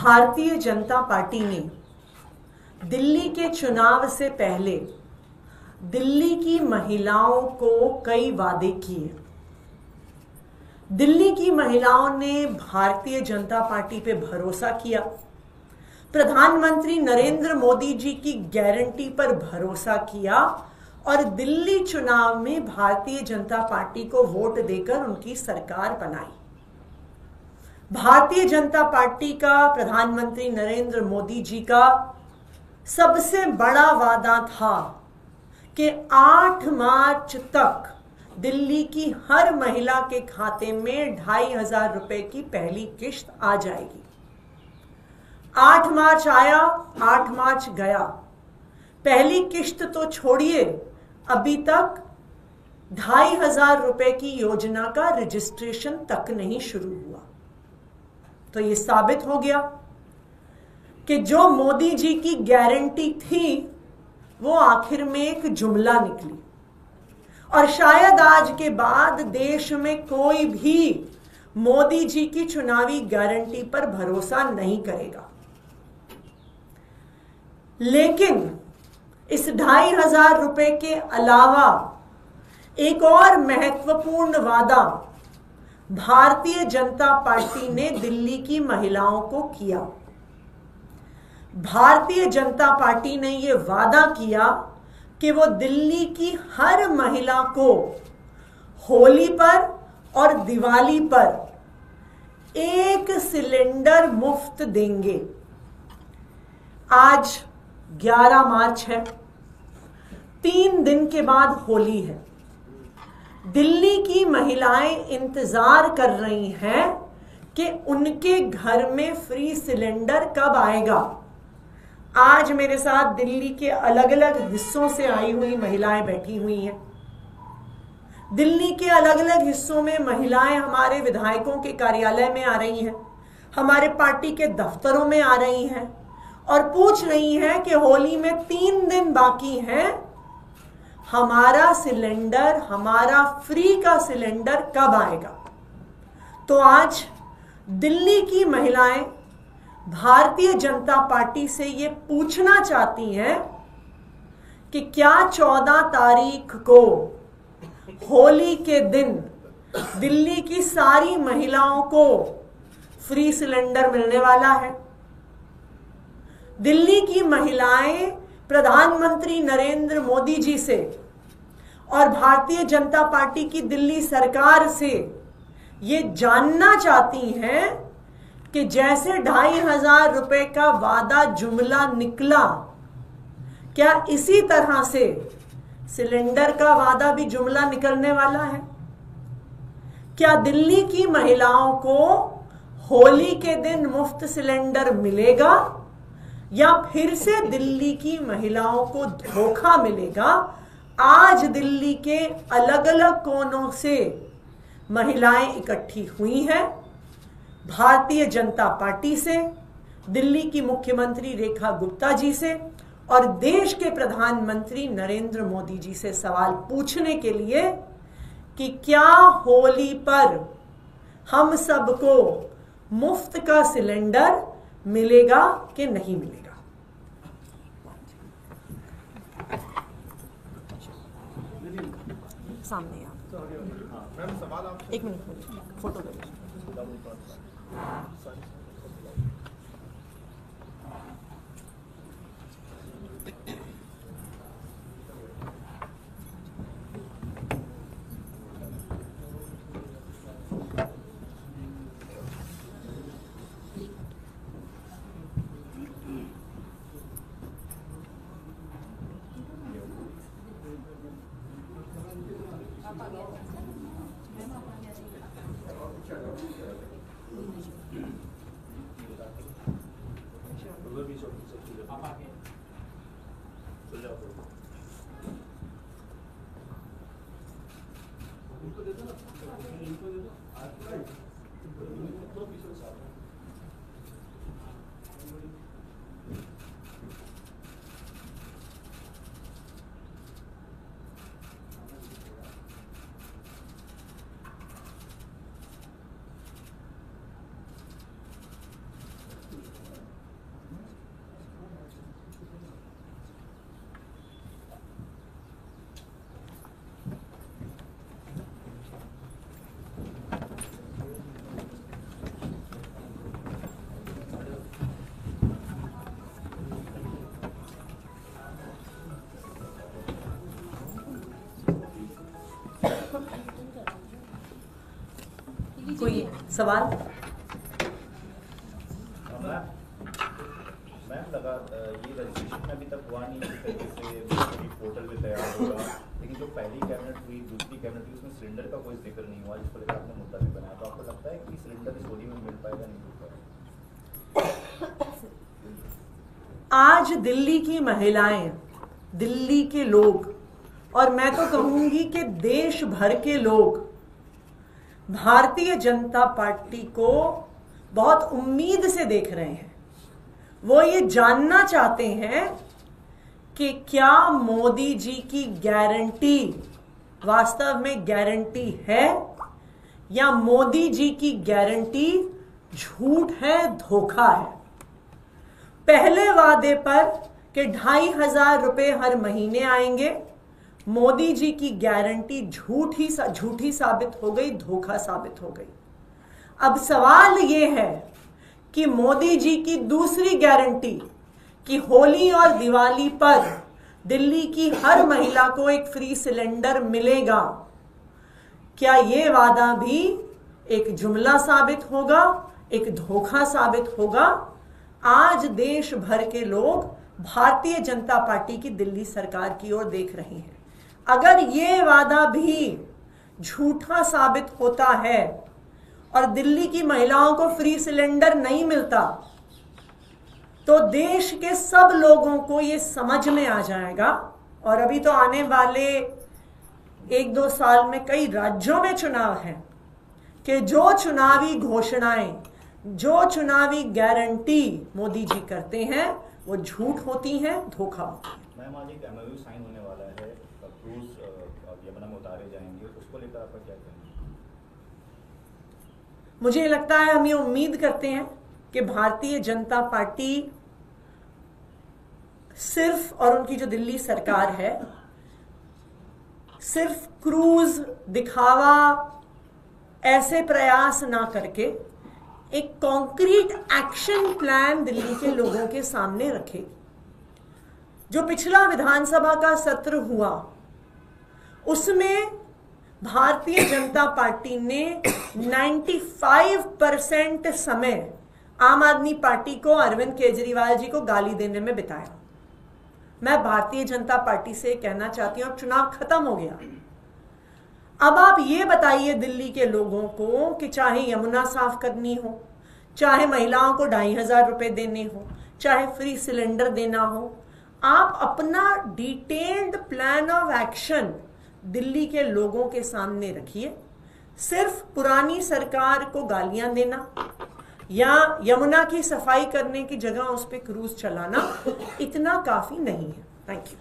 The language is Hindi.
भारतीय जनता पार्टी ने दिल्ली के चुनाव से पहले दिल्ली की महिलाओं को कई वादे किए। दिल्ली की महिलाओं ने भारतीय जनता पार्टी पे भरोसा किया, प्रधानमंत्री नरेंद्र मोदी जी की गारंटी पर भरोसा किया और दिल्ली चुनाव में भारतीय जनता पार्टी को वोट देकर उनकी सरकार बनाई। भारतीय जनता पार्टी का, प्रधानमंत्री नरेंद्र मोदी जी का सबसे बड़ा वादा था कि 8 मार्च तक दिल्ली की हर महिला के खाते में 2,500 रुपए की पहली किश्त आ जाएगी। 8 मार्च आया, 8 मार्च गया। पहली किश्त तो छोड़िए, अभी तक 2,500 रुपए की योजना का रजिस्ट्रेशन तक नहीं शुरू हुआ। तो ये साबित हो गया कि जो मोदी जी की गारंटी थी वो आखिर में एक जुमला निकली और शायद आज के बाद देश में कोई भी मोदी जी की चुनावी गारंटी पर भरोसा नहीं करेगा। लेकिन इस 2,500 रुपए के अलावा एक और महत्वपूर्ण वादा भारतीय जनता पार्टी ने दिल्ली की महिलाओं को किया। भारतीय जनता पार्टी ने यह वादा किया कि वो दिल्ली की हर महिला को होली पर और दिवाली पर 1 सिलेंडर मुफ्त देंगे। आज 11 मार्च है, 3 दिन के बाद होली है। दिल्ली की महिलाएं इंतजार कर रही हैं कि उनके घर में फ्री सिलेंडर कब आएगा। आज मेरे साथ दिल्ली के अलग अलग हिस्सों से आई हुई महिलाएं बैठी हुई हैं। दिल्ली के अलग अलग हिस्सों में महिलाएं हमारे विधायकों के कार्यालय में आ रही हैं, हमारे पार्टी के दफ्तरों में आ रही हैं और पूछ रही हैं कि होली में 3 दिन बाकी हैं, हमारा सिलेंडर, हमारा फ्री का सिलेंडर कब आएगा। तो आज दिल्ली की महिलाएं भारतीय जनता पार्टी से ये पूछना चाहती हैं कि क्या 14 तारीख को होली के दिन दिल्ली की सारी महिलाओं को फ्री सिलेंडर मिलने वाला है। दिल्ली की महिलाएं प्रधानमंत्री नरेंद्र मोदी जी से और भारतीय जनता पार्टी की दिल्ली सरकार से ये जानना चाहती हैं कि जैसे 2,500 रुपए का वादा जुमला निकला, क्या इसी तरह से सिलेंडर का वादा भी जुमला निकलने वाला है। क्या दिल्ली की महिलाओं को होली के दिन मुफ्त सिलेंडर मिलेगा या फिर से दिल्ली की महिलाओं को धोखा मिलेगा। आज दिल्ली के अलग अलग कोनों से महिलाएं इकट्ठी हुई हैं, भारतीय जनता पार्टी से, दिल्ली की मुख्यमंत्री रेखा गुप्ता जी से और देश के प्रधानमंत्री नरेंद्र मोदी जी से सवाल पूछने के लिए कि क्या होली पर हम सबको मुफ्त का सिलेंडर मिलेगा कि नहीं मिलेगा। सामने आप 1 मिनट फोटो ले लो। सवाल? मैम लगा ये रजिस्ट्रेशन में अभी तक हुआ नहीं, इस तरीके से पोर्टल पे तैयार होगा, लेकिन जो पहली कैबिनेट हुई, दूसरी कैबिनेट हुई, उसमें सिलेंडर का कोई जिक्र नहीं हुआ, जिसको लेकर आपने मुद्दा भी बनाया। तो आपको लगता है कि सिलेंडर इस होली में मिल पाएगा, नहीं मिल पाएगा? आज दिल्ली की महिलाएं, दिल्ली के लोग, और मैं तो कहूंगी कि देश भर के लोग भारतीय जनता पार्टी को बहुत उम्मीद से देख रहे हैं। वो ये जानना चाहते हैं कि क्या मोदी जी की गारंटी वास्तव में गारंटी है या मोदी जी की गारंटी झूठ है, धोखा है। पहले वादे पर कि 2,500 रुपए हर महीने आएंगे, मोदी जी की गारंटी झूठी साबित हो गई, धोखा साबित हो गई। अब सवाल यह है कि मोदी जी की दूसरी गारंटी कि होली और दिवाली पर दिल्ली की हर महिला को एक फ्री सिलेंडर मिलेगा, क्या यह वादा भी एक जुमला साबित होगा, एक धोखा साबित होगा? आज देश भर के लोग भारतीय जनता पार्टी की दिल्ली सरकार की ओर देख रहे हैं। अगर यह वादा भी झूठा साबित होता है और दिल्ली की महिलाओं को फ्री सिलेंडर नहीं मिलता, तो देश के सब लोगों को यह समझ में आ जाएगा। और अभी तो आने वाले 1-2 साल में कई राज्यों में चुनाव है कि जो चुनावी घोषणाएं, जो चुनावी गारंटी मोदी जी करते हैं वो झूठ होती हैं, धोखा होता है। मैम आज एक एमओयू साइन होने वाला है, क्रूज यमुना में उतारे जाएंगे, उसको लेकर आपका क्या कहना है? मुझे लगता है, हम ये उम्मीद करते हैं कि भारतीय जनता पार्टी सिर्फ, और उनकी जो दिल्ली सरकार है, सिर्फ क्रूज दिखावा ऐसे प्रयास ना करके एक कॉन्क्रीट एक्शन प्लान दिल्ली के लोगों के सामने रखे। जो पिछला विधानसभा का सत्र हुआ उसमें भारतीय जनता पार्टी ने 95% समय आम आदमी पार्टी को, अरविंद केजरीवाल जी को गाली देने में बिताया। मैं भारतीय जनता पार्टी से कहना चाहती हूं, चुनाव खत्म हो गया। अब आप ये बताइए दिल्ली के लोगों को कि चाहे यमुना साफ करनी हो, चाहे महिलाओं को 2,500 रुपए देने हो, चाहे फ्री सिलेंडर देना हो, आप अपना detailed plan of action Delhi के लोगों के सामने रखिए। सिर्फ पुरानी सरकार को गालियां देना या यमुना की सफाई करने की जगह उस पर क्रूज चलाना इतना काफी नहीं है। Thank you.